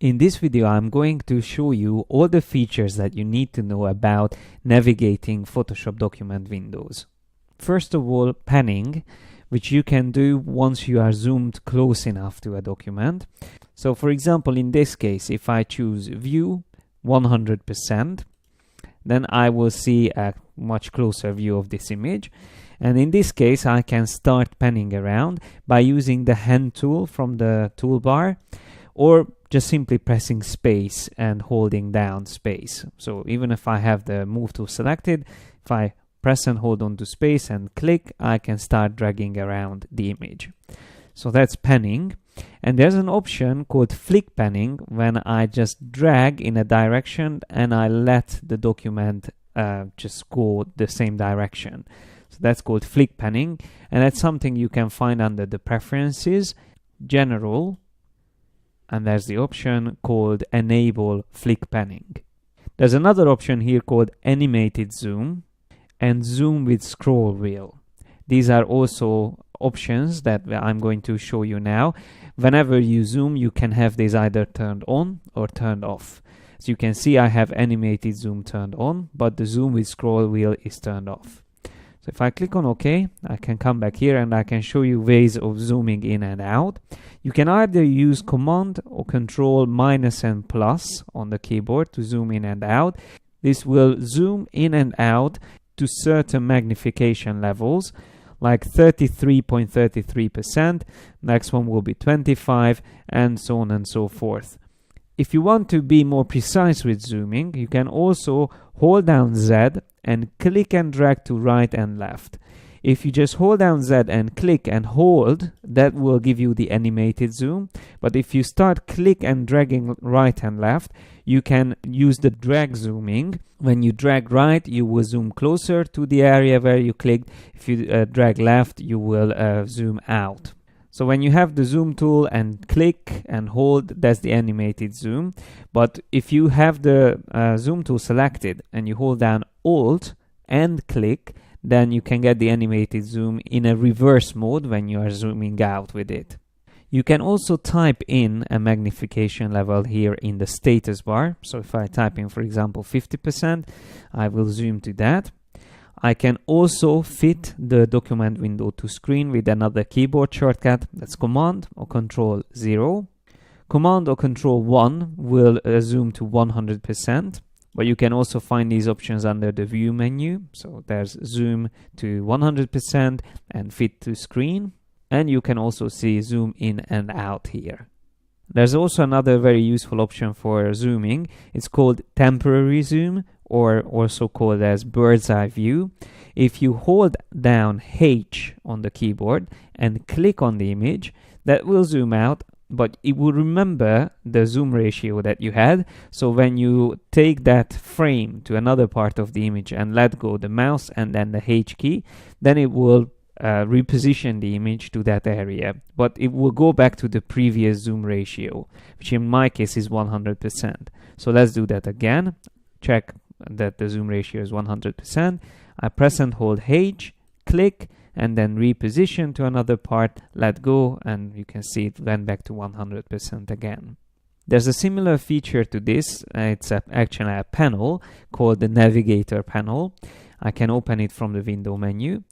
In this video, I'm going to show you all the features that you need to know about navigating Photoshop document windows. First of all, panning, which you can do once you are zoomed close enough to a document. So for example, in this case, if I choose View 100%, then I will see a much closer view of this image. And in this case, I can start panning around by using the hand tool from the toolbar, or just simply pressing space and holding down space. So even if I have the move tool selected, if I press and hold on to space and click, I can start dragging around the image. So that's panning. And there's an option called flick panning when I just drag in a direction and I let the document just go the same direction. So that's called flick panning, and that's something you can find under the preferences, general, and there's the option called enable flick panning. There's another option here called animated zoom and zoom with scroll wheel. These are also options that I'm going to show you now. Whenever you zoom, you can have these either turned on or turned off. So you can see I have animated zoom turned on, but the zoom with scroll wheel is turned off. So if I click on OK, I can come back here and I can show you ways of zooming in and out. You can either use Command or Control minus and plus on the keyboard to zoom in and out. This will zoom in and out to certain magnification levels, like 33.33%, next one will be 25, and so on and so forth. If you want to be more precise with zooming, you can also hold down Z and click and drag to right and left. If you just hold down Z and click and hold, that will give you the animated zoom. But if you start click and dragging right and left, you can use the drag zooming. When you drag right, you will zoom closer to the area where you clicked. If you drag left, you will zoom out. So when you have the zoom tool and click and hold, that's the animated zoom. But if you have the zoom tool selected and you hold down Alt and click, then you can get the animated zoom in a reverse mode when you are zooming out with it. You can also type in a magnification level here in the status bar. So if I type in, for example, 50%, I will zoom to that. I can also fit the document window to screen with another keyboard shortcut. That's Command or Control 0. Command or Control 1 will zoom to 100%. But you can also find these options under the View menu. So there's zoom to 100% and fit to screen. And you can also see zoom in and out here. There's also another very useful option for zooming. It's called temporary zoom, or also called as bird's eye view. If you hold down H on the keyboard and click on the image, that will zoom out, but it will remember the zoom ratio that you had. So when you take that frame to another part of the image and let go the mouse and then the H key, then it will reposition the image to that area, but it will go back to the previous zoom ratio, which in my case is 100%. So let's do that again. Check that the zoom ratio is 100%. I press and hold H, click, and then reposition to another part, let go, and you can see it went back to 100% again. There's a similar feature to this. It's actually a panel called the Navigator panel. I can open it from the window menu.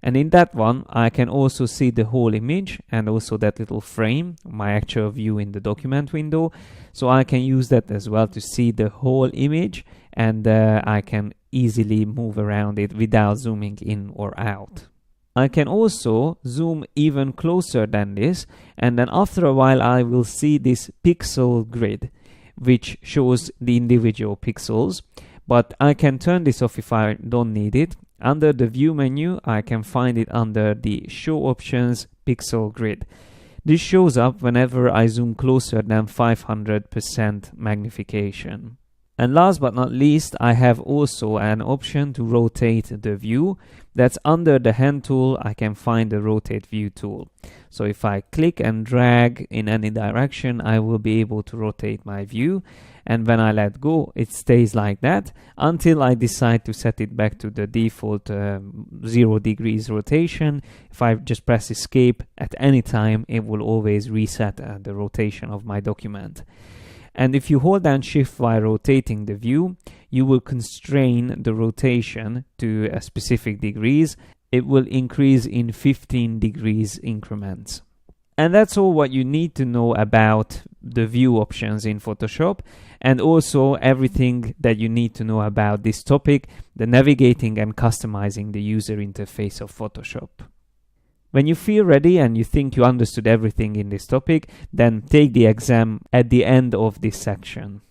And in that one, I can also see the whole image and also that little frame, my actual view in the document window. So I can use that as well to see the whole image, and I can easily move around it without zooming in or out. I can also zoom even closer than this, and then after a while I will see this pixel grid, which shows the individual pixels. But I can turn this off if I don't need it. Under the View menu, I can find it under the Show Options Pixel Grid. This shows up whenever I zoom closer than 500% magnification. And last but not least, I have also an option to rotate the view. That's under the hand tool. I can find the rotate view tool. So if I click and drag in any direction, I will be able to rotate my view. And when I let go, it stays like that until I decide to set it back to the default 0 degrees rotation. If I just press escape at any time, it will always reset the rotation of my document. And if you hold down Shift while rotating the view, you will constrain the rotation to a specific degrees. It will increase in 15 degrees increments. And that's all what you need to know about the view options in Photoshop, and also everything that you need to know about this topic, the navigating and customizing the user interface of Photoshop. When you feel ready and you think you understood everything in this topic, then take the exam at the end of this section.